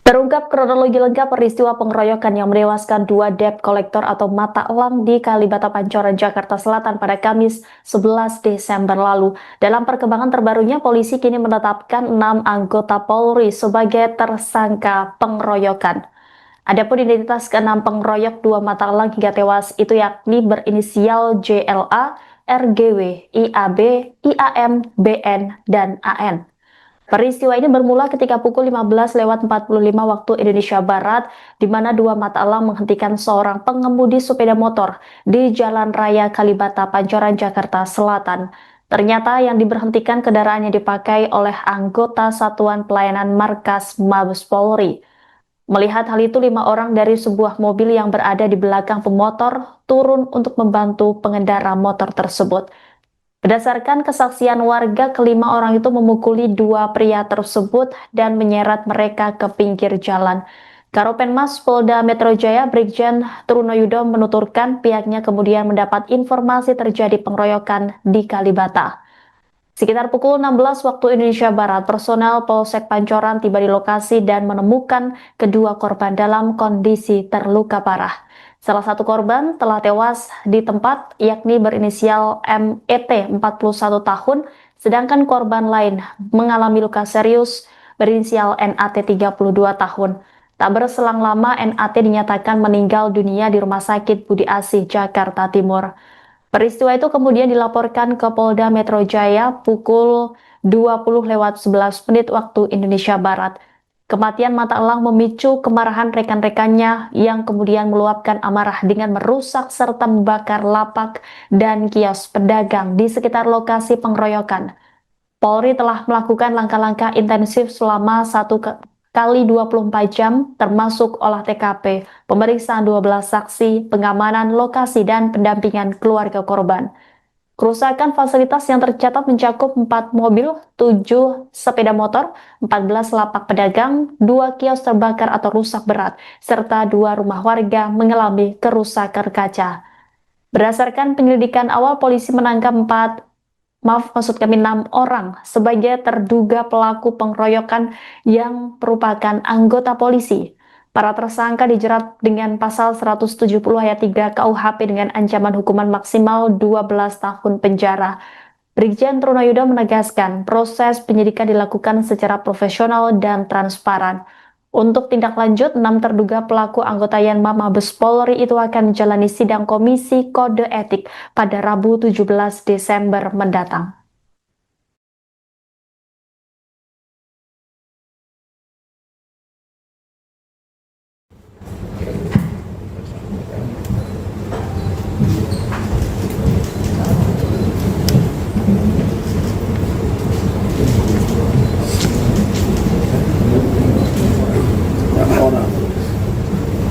Terungkap kronologi lengkap peristiwa pengeroyokan yang menewaskan 2 debt collector atau mata elang di Kalibata Pancoran, Jakarta Selatan pada Kamis 11 Desember lalu. Dalam perkembangan terbarunya, polisi kini menetapkan 6 anggota Polri sebagai tersangka pengeroyokan. Adapun identitas ke-6 pengeroyok 2 mata elang hingga tewas itu yakni berinisial JLA, RGW, IAB, IAM, BN, dan AN. Peristiwa ini bermula ketika pukul 15.45 waktu Indonesia Barat, di mana 2 mata elang menghentikan seorang pengemudi sepeda motor di Jalan Raya Kalibata Pancoran, Jakarta Selatan. Ternyata yang diberhentikan kendaraannya dipakai oleh anggota Satuan Pelayanan Markas Mabes Polri. Melihat hal itu, 5 orang dari sebuah mobil yang berada di belakang pemotor turun untuk membantu pengendara motor tersebut. Berdasarkan kesaksian warga, kelima orang itu memukuli 2 pria tersebut dan menyeret mereka ke pinggir jalan. Karopenmas Polda Metro Jaya Brigjen Trunoyudo menuturkan pihaknya kemudian mendapat informasi terjadi pengeroyokan di Kalibata. Sekitar pukul 16 waktu Indonesia Barat, personel Polsek Pancoran tiba di lokasi dan menemukan kedua korban dalam kondisi terluka parah. Salah satu korban telah tewas di tempat, yakni berinisial MET 41 tahun, sedangkan korban lain mengalami luka serius berinisial NAT 32 tahun. Tak berselang lama, NAT dinyatakan meninggal dunia di Rumah Sakit Budi Asih, Jakarta Timur. Peristiwa itu kemudian dilaporkan ke Polda Metro Jaya pukul 20:11 waktu Indonesia Barat. Kematian mata elang memicu kemarahan rekan-rekannya yang kemudian meluapkan amarah dengan merusak serta membakar lapak dan kios pedagang di sekitar lokasi pengeroyokan. Polri telah melakukan langkah-langkah intensif selama 1 kali 24 jam, termasuk olah TKP, pemeriksaan 12 saksi, pengamanan lokasi, dan pendampingan keluarga korban. Kerusakan fasilitas yang tercatat mencakup 4 mobil, 7 sepeda motor, 14 lapak pedagang, 2 kios terbakar atau rusak berat, serta 2 rumah warga mengalami kerusakan kaca. Berdasarkan penyelidikan awal, polisi menangkap 6 orang sebagai terduga pelaku pengeroyokan yang merupakan anggota polisi. Para tersangka dijerat dengan pasal 170 ayat 3 KUHP dengan ancaman hukuman maksimal 12 tahun penjara. Brigjen Trunoyudo menegaskan proses penyidikan dilakukan secara profesional dan transparan. Untuk tindak lanjut, 6 terduga pelaku anggota Yanma Mabes Polri itu akan menjalani sidang Komisi Kode Etik pada Rabu 17 Desember mendatang.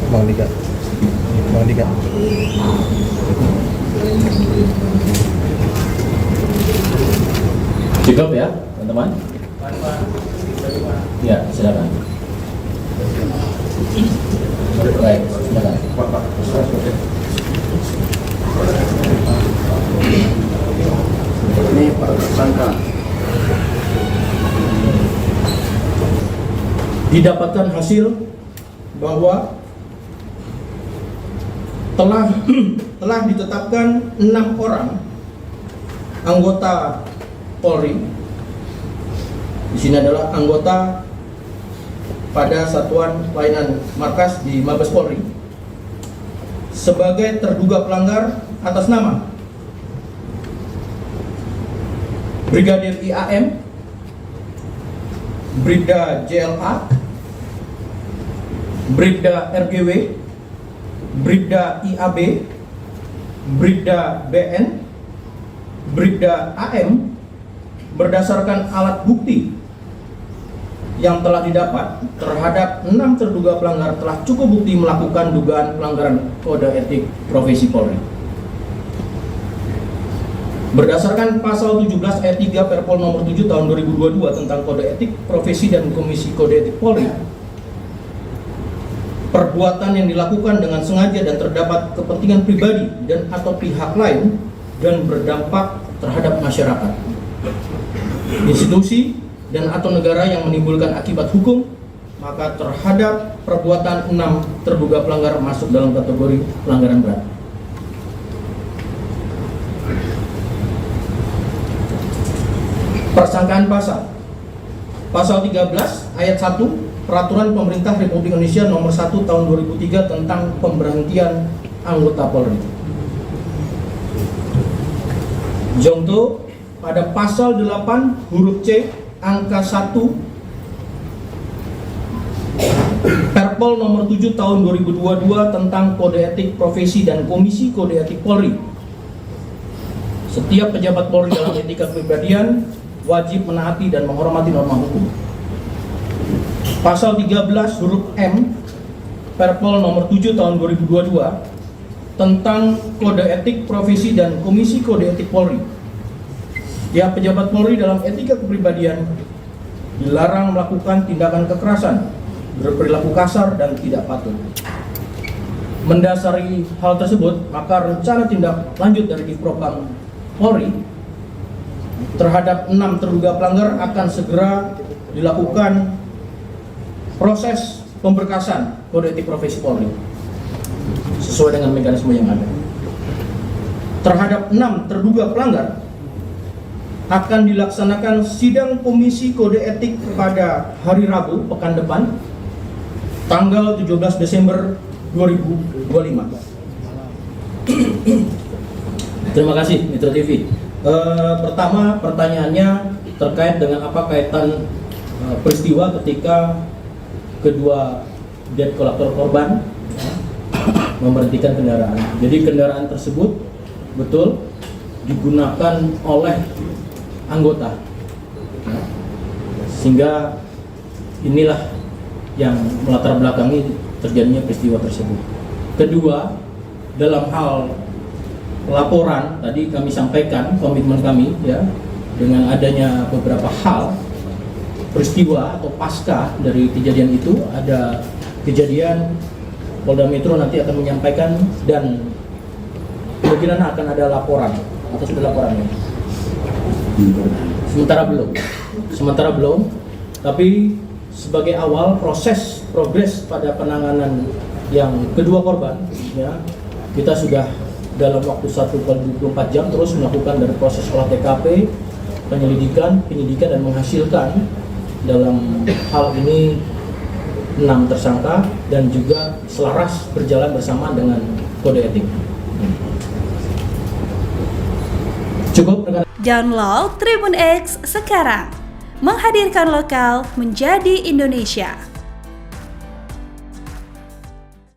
Bang Dika. Cukup ya, teman-teman? Ya, silakan. Baik, silakan. Ini para tersangka. Didapatkan hasil bahwa telah ditetapkan 6 orang anggota Polri. Di sini adalah anggota pada Satuan Pelayanan Markas di Mabes Polri sebagai terduga pelanggar atas nama Brigadir IAM, Bribda JLA, Bribda RGW, Bribda IAB, Bribda BN, Bribda AM, berdasarkan alat bukti yang telah didapat terhadap 6 terduga pelanggar telah cukup bukti melakukan dugaan pelanggaran kode etik profesi Polri. Berdasarkan pasal 17 ayat 3 Perpol nomor 7 tahun 2022 tentang kode etik profesi dan Komisi Kode Etik Polri, perbuatan yang dilakukan dengan sengaja dan terdapat kepentingan pribadi dan atau pihak lain dan berdampak terhadap masyarakat, institusi dan atau negara yang menimbulkan akibat hukum, maka terhadap perbuatan 6 terduga pelanggar masuk dalam kategori pelanggaran berat. Persangkaan Pasal 13 ayat 1 Peraturan Pemerintah Republik Indonesia Nomor 1 Tahun 2003 tentang pemberhentian anggota Polri. Jongto pada pasal 8 huruf C angka 1 Perpol Nomor 7 Tahun 2022 tentang Kode Etik Profesi dan Komisi Kode Etik Polri. Setiap pejabat Polri dalam etika kepribadian wajib menaati dan menghormati norma hukum. Pasal 13 huruf M Perpol Nomor 7 Tahun 2022 tentang Kode Etik Profesi dan Komisi Kode Etik Polri. Setiap pejabat Polri dalam etika kepribadian dilarang melakukan tindakan kekerasan, berperilaku kasar dan tidak patuh. Mendasari hal tersebut, maka rencana tindak lanjut dari Divpropam Polri terhadap 6 terduga pelanggar akan segera dilakukan proses pemberkasan Kode Etik Profesi Polri sesuai dengan mekanisme yang ada. Terhadap 6 terduga pelanggar akan dilaksanakan sidang Komisi Kode Etik pada hari Rabu pekan depan tanggal 17 Desember 2025. Terima kasih Mitra TV. Pertama pertanyaannya terkait dengan apa kaitan peristiwa ketika kedua debt collector korban memberhentikan kendaraan. Jadi kendaraan tersebut betul digunakan oleh anggota, sehingga inilah yang melatar belakangi terjadinya peristiwa tersebut. Kedua, dalam hal laporan tadi kami sampaikan komitmen kami ya, dengan adanya beberapa hal peristiwa atau pasca dari kejadian itu, ada kejadian Polda Metro nanti akan menyampaikan dan kemungkinan akan ada laporan atau sudah laporannya. Sementara belum, tapi sebagai awal progres pada penanganan yang kedua korban ya, kita sudah dalam waktu 1x24 jam terus melakukan dari proses olah TKP, penyelidikan dan menghasilkan dalam hal ini 6 tersangka dan juga selaras berjalan bersama dengan kode etik. Cukup dengan Download Tribun X sekarang, menghadirkan lokal menjadi Indonesia.